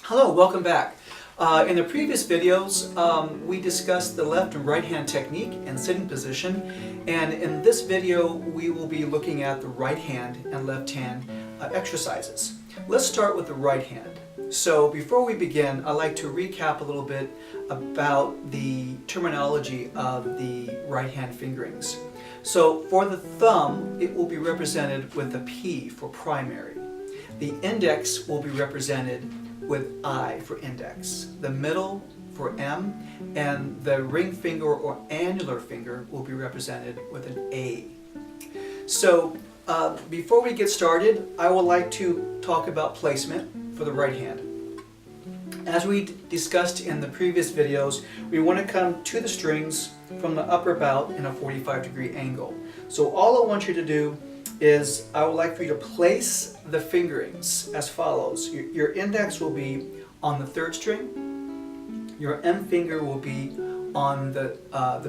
Hello, welcome back. In the previous videos, we discussed the left and right hand technique and sitting position, and in this video we will be looking at the right hand and left hand exercises. Let's start with the right hand. So before we begin, I'd like to recap a little bit about the terminology of the right hand fingerings. So for the thumb, it will be represented with a P for primary. The index will be represented with I for index, the middle for M, and the ring finger or annular finger will be represented with an A. So before we get started, I would like to talk about placement for the right hand. As we discussed in the previous videos, we want to come to the strings from the upper bout in a 45-degree angle. So all I want you to do is I would like for you to place the fingerings as follows. Your index will be on the third string, your M finger will be on the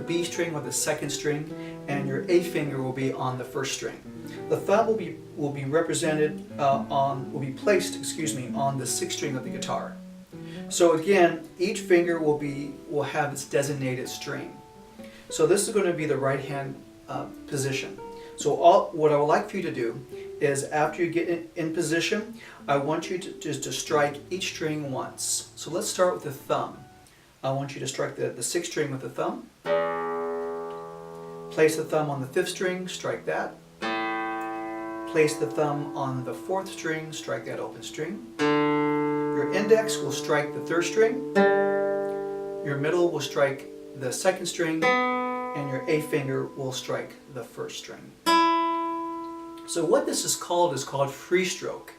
B string or the second string, and your A finger will be on the first string. The thumb will be represented will be placed on the sixth string of the guitar. So again, each finger will have its designated string. So this is going to be the right hand position. So what I would like for you to do is after you get in position, I want you to strike each string once. So let's start with the thumb. I want you to strike the sixth string with the thumb. Place the thumb on the fifth string, strike that. Place the thumb on the fourth string, strike that open string. Your index will strike the third string. Your middle will strike the second string. And your A finger will strike the first string. So what this is called free stroke.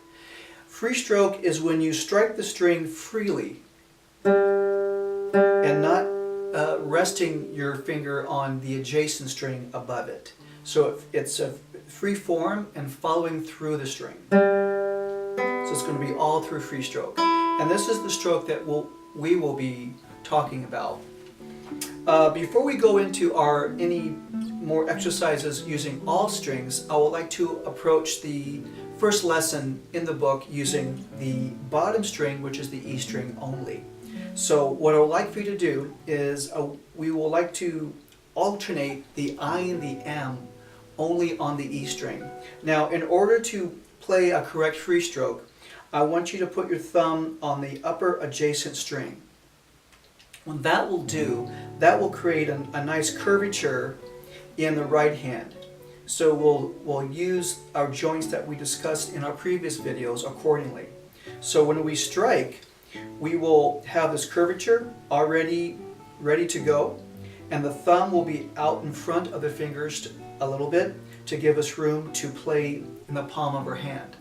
Free stroke is when you strike the string freely and not resting your finger on the adjacent string above it. So it's a free form and following through the string. So it's going to be all through free stroke. And this is the stroke that we will be talking about. Before we go into any more exercises using all strings, I would like to approach the first lesson in the book using the bottom string, which is the E string only. So what I would like for you to do is we would like to alternate the I and the M only on the E string. Now, in order to play a correct free stroke, I want you to put your thumb on the upper adjacent string. What that will do, that will create a nice curvature in the right hand. So we'll use our joints that we discussed in our previous videos accordingly. So when we strike, we will have this curvature already ready to go, and the thumb will be out in front of the fingers a little bit to give us room to play in the palm of our hand.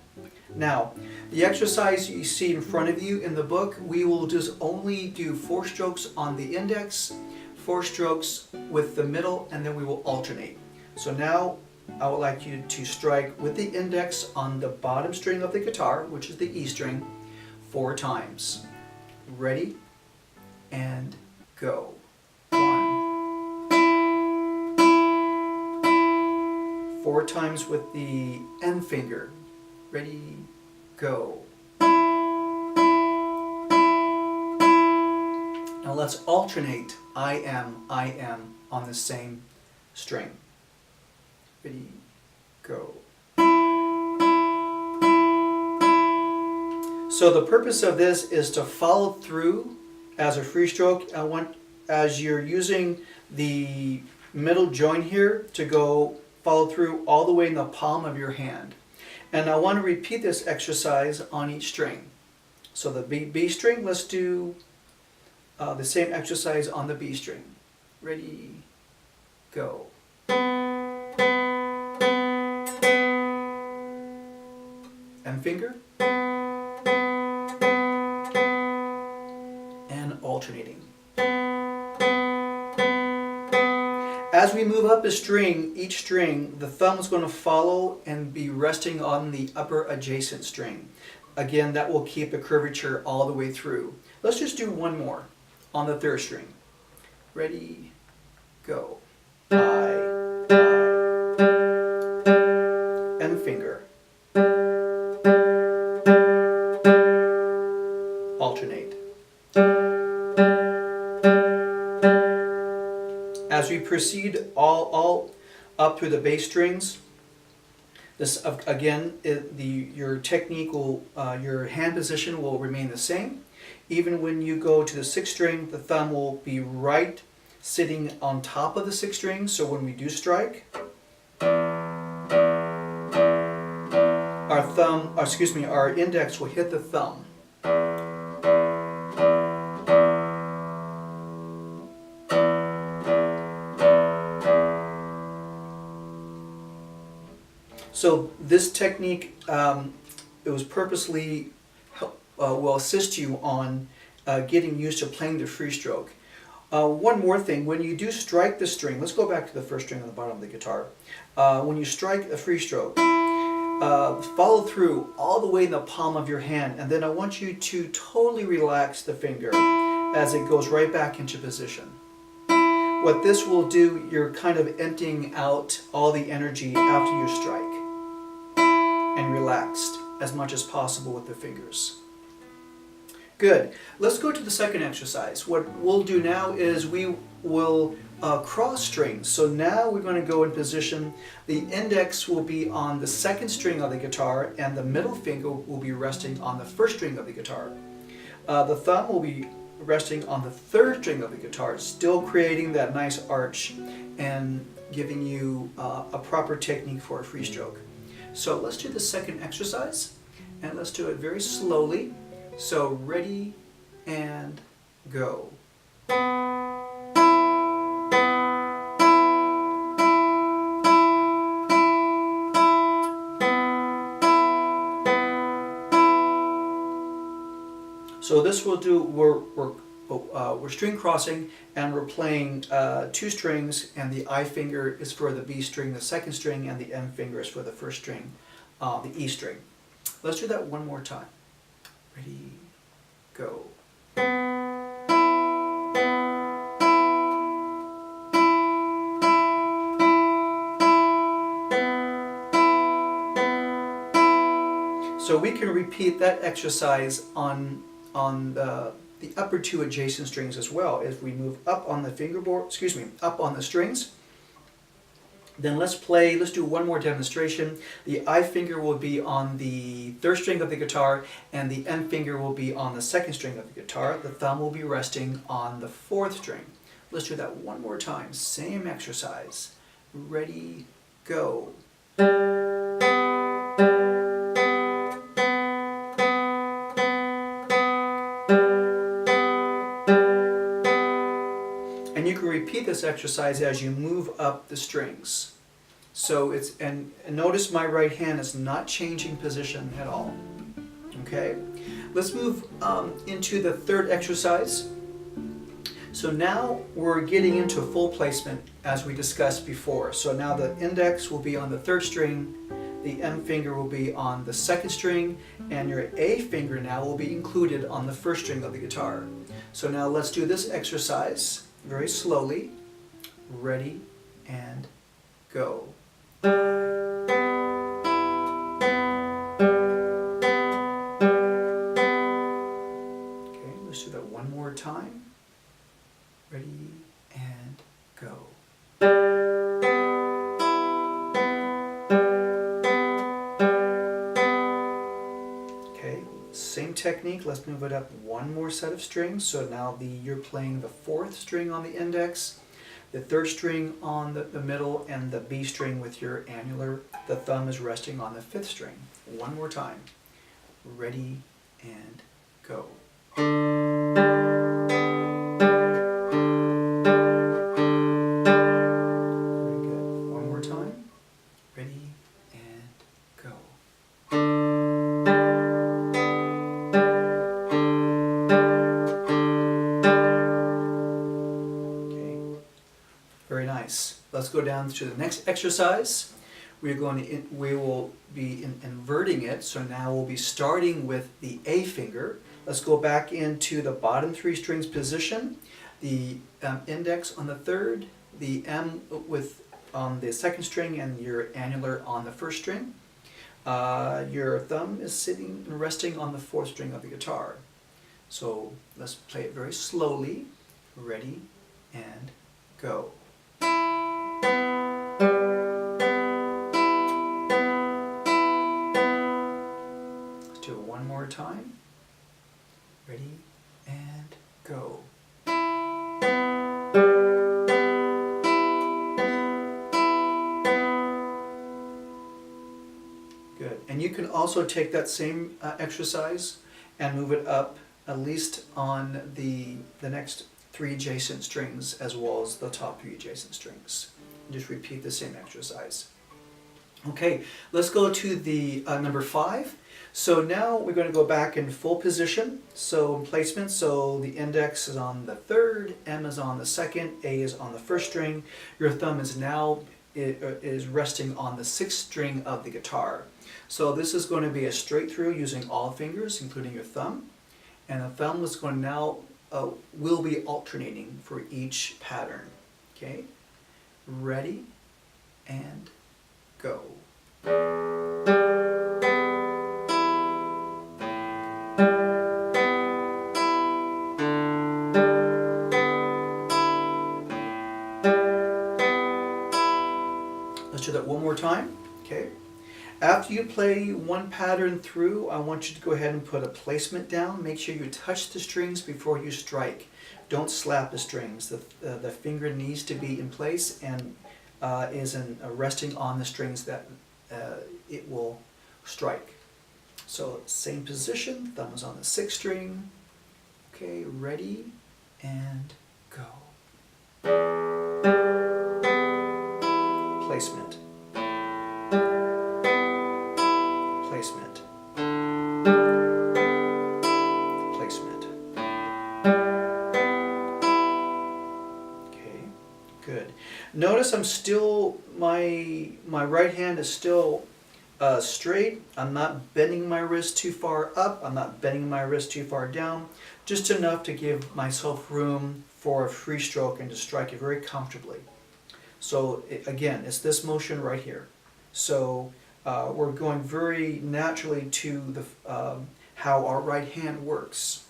Now, the exercise you see in front of you in the book, we will just only do 4 strokes on the index, 4 strokes with the middle, and then we will alternate. So now I would like you to strike with the index on the bottom string of the guitar, which is the E string, 4 times. Ready? And go. 1. 4 times with the M finger. Ready, go. Now let's alternate I am on the same string. Ready, go. So the purpose of this is to follow through as a free stroke. I want, as you're using the middle joint here, to go follow through all the way in the palm of your hand. And I want to repeat this exercise on each string. So the B string, let's do the same exercise on the B string. Ready, go. M finger. And alternating. As we move up a string, each string, the thumb is going to follow and be resting on the upper adjacent string. Again, that will keep the curvature all the way through. Let's just do one more on the third string. Ready, go. I. N finger. Alternate. As we proceed all up through the bass strings, this again, your technique will, your hand position will remain the same. Even when you go to the sixth string, the thumb will be right sitting on top of the sixth string. So when we do strike, our index will hit the thumb. So this technique, it was purposely will assist you on getting used to playing the free stroke. One more thing, when you do strike the string, let's go back to the first string on the bottom of the guitar. When you strike a free stroke, follow through all the way in the palm of your hand, and then I want you to totally relax the finger as it goes right back into position. What this will do, you're kind of emptying out all the energy after you strike, and relaxed as much as possible with the fingers. Good. Let's go to the second exercise. What we'll do now is we will cross strings. So now we're going to go in position. The index will be on the second string of the guitar, and the middle finger will be resting on the first string of the guitar. The thumb will be resting on the third string of the guitar, still creating that nice arch and giving you a proper technique for a free stroke. So let's do the second exercise, and let's do it very slowly. So ready and go. So this will do, we're string crossing, and we're playing two strings, and the I finger is for the B string, the second string, and the M finger is for the first string, the E string. Let's do that one more time. Ready, go. So we can repeat that exercise on the upper two adjacent strings as well. As we move up on the fingerboard, up on the strings. Then let's do one more demonstration. The I finger will be on the third string of the guitar, and the M finger will be on the second string of the guitar. The thumb will be resting on the fourth string. Let's do that one more time. Same exercise. Ready, go. And you can repeat this exercise as you move up the strings. So it's, and notice my right hand is not changing position at all. Okay, let's move into the third exercise. So now we're getting into full placement as we discussed before. So now the index will be on the third string, the M finger will be on the second string, and your A finger now will be included on the first string of the guitar. So now let's do this exercise very slowly. Ready and go. Okay, let's do that one more time. Ready and go. Okay, same technique. Let's move it up one more set of strings. So now you're playing the fourth string on the index, the third string on the middle, and the B string with your annular. The thumb is resting on the fifth string. One more time. Ready and go. Very good. One more time. Ready and go. Very nice. Let's go down to the next exercise. We will be inverting it. So now we'll be starting with the A finger. Let's go back into the bottom three strings position. The index on the third, the M on the second string, and your annular on the first string. Your thumb is sitting and resting on the fourth string of the guitar. So let's play it very slowly. Ready, and go. Let's do it one more time. Ready, and go. Good. And you can also take that same exercise and move it up at least on the next 3 adjacent strings as well as the top 3 adjacent strings. Just repeat the same exercise. Okay, let's go to the number 5. So now we're going to go back in full position. So placement, so the index is on the 3rd, M is on the 2nd, A is on the 1st string. Your thumb is now is resting on the 6th string of the guitar. So this is going to be a straight through using all fingers, including your thumb. And the thumb is going to now will be alternating for each pattern. Okay, ready, and go. Let's do that one more time. Okay. After you play one pattern through, I want you to go ahead and put a placement down. Make sure you touch the strings before you strike. Don't slap the strings. The finger needs to be in place and resting on the strings that it will strike. So same position, thumb is on the 6th string. Okay, ready, and go. Placement. Placement. Placement. Okay, good. Notice I'm still, my right hand is still straight. I'm not bending my wrist too far up. I'm not bending my wrist too far down. Just enough to give myself room for a free stroke and to strike it very comfortably. So again, it's this motion right here. So we're going very naturally to the how our right hand works.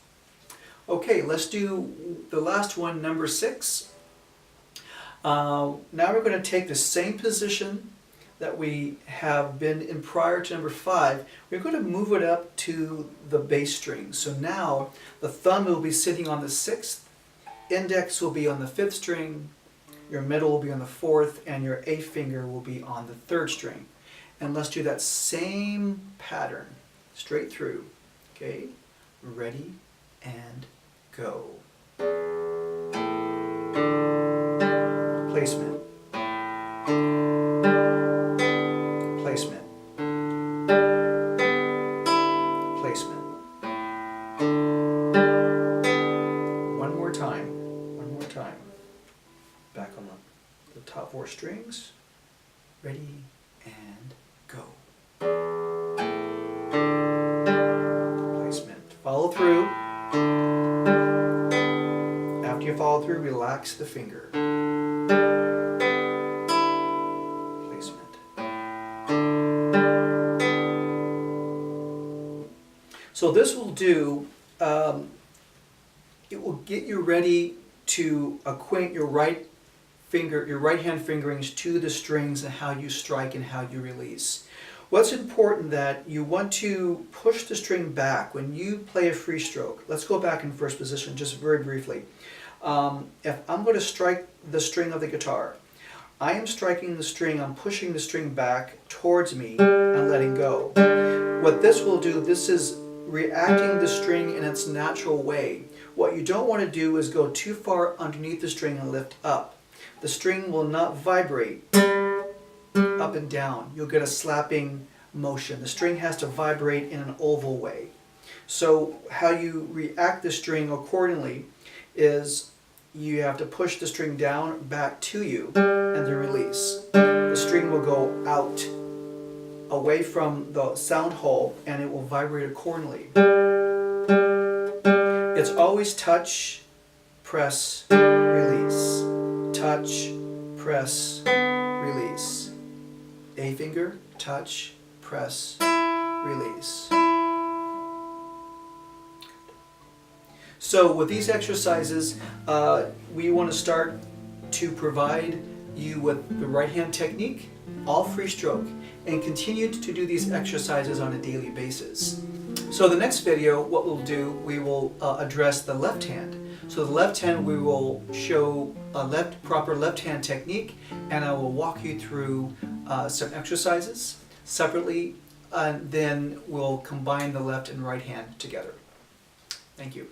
Okay, let's do the last one, number 6. Now we're going to take the same position that we have been in prior to number 5. We're going to move it up to the bass string. So now the thumb will be sitting on the 6th, index will be on the 5th string, your middle will be on the 4th, and your A finger will be on the 3rd string. And let's do that same pattern straight through. Okay, ready, and go. Placement. Placement. Placement. One more time. One more time. Back on the top 4 strings. Ready, and go. Placement. Follow through. After you follow through, relax the finger. Placement. So this will do, it will get you ready to acquaint your right hand fingerings to the strings and how you strike and how you release. What's important that you want to push the string back when you play a free stroke. Let's go back in first position just very briefly. If I'm going to strike the string of the guitar, I am striking the string, I'm pushing the string back towards me and letting go. What this will do, this is reacting the string in its natural way. What you don't want to do is go too far underneath the string and lift up. The string will not vibrate up and down. You'll get a slapping motion. The string has to vibrate in an oval way. So how you react the string accordingly is you have to push the string down back to you and then release. The string will go out away from the sound hole and it will vibrate accordingly. It's always touch, press, release. Touch, press, release. A finger, touch, press, release. So with these exercises, we want to start to provide you with the right hand technique, all free stroke, and continue to do these exercises on a daily basis. So the next video, what we'll do, we will address the left hand. So the left hand, we will show a proper left hand technique, and I will walk you through some exercises separately, and then we'll combine the left and right hand together. Thank you.